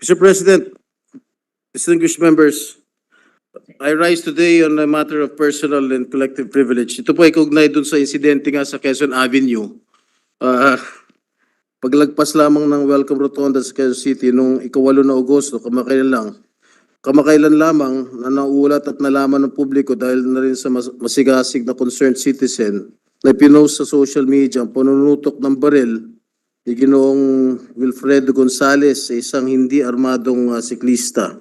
Mr. President, distinguished members, I rise today on a matter of personal and collective privilege. Ito po ay kaugnay dun sa insidente nga sa Quezon Avenue. Paglagpas lamang ng Welcome Rotonda sa Quezon City noong 8 na Agosto, kamakailan lamang na nauulat at nalaman ng publiko dahil na rin sa masigasig na concerned citizen na pinost sa social media ang panunutok ng baril ni Ginoong Wilfredo Gonzales sa isang hindi armadong siklista.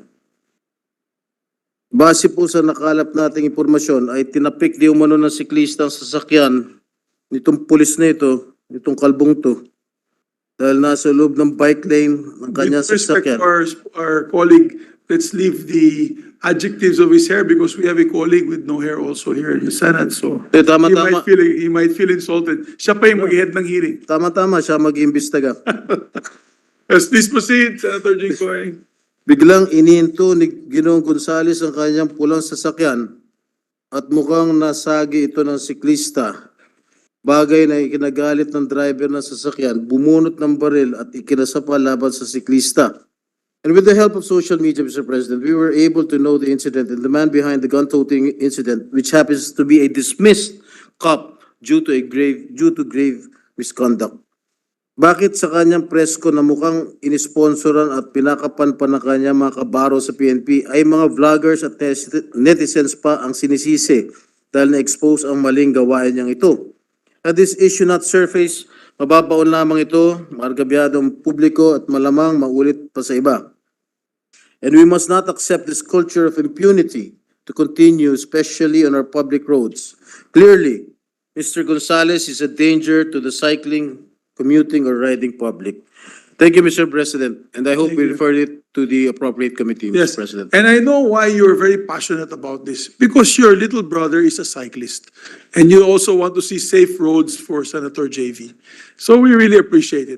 Base po sa nakalap nating impormasyon ay tinapik di umano ng siklista ang sasakyan nitong pulis na ito, nitong kalbong to, dahil nasa loob ng bike lane ng kanyang With respect sasakyan. to our colleague, let's leave the adjectives of his hair because we have a colleague with no hair also here in the Senate. So Tama. he might feel insulted. Siya pa yung mag-head ng hearing. Tama siya mag-iimbestiga. Yes, please proceed, Senator Jinggoy. Biglang inihinto ni Ginoong Gonzales ang kanyang pulang sasakyan at mukhang nasagi ito ng siklista. Bagay na ikinagalit ng driver ng sasakyan, bumunot ng baril at ikinasapa laban sa siklista. And with the help of social media, Mr. President, we were able to know the incident and the man behind the gun-toting incident, which happens to be a dismissed cop due to grave misconduct. Bakit sa kanyang presko na mukhang inisponsoran at pinakapan pa ng kanyang mga kabaro sa PNP ay mga vloggers at netizens pa ang sinisisi dahil na-expose ang maling gawain niyang ito? Had this issue not surface, mababaon lamang ito, margabyadong publiko at malamang maulit pa sa iba. And we must not accept this culture of impunity to continue, especially on our public roads. Clearly, Mr. Gonzales is a danger to the cycling, commuting, or riding public. Thank you, Mr. President, and I hope we refer it to the appropriate committee, Yes, Mr. President. and I know why you're very passionate about this, because your little brother is a cyclist, and you also want to see safe roads for Senator JV. So we really appreciate it.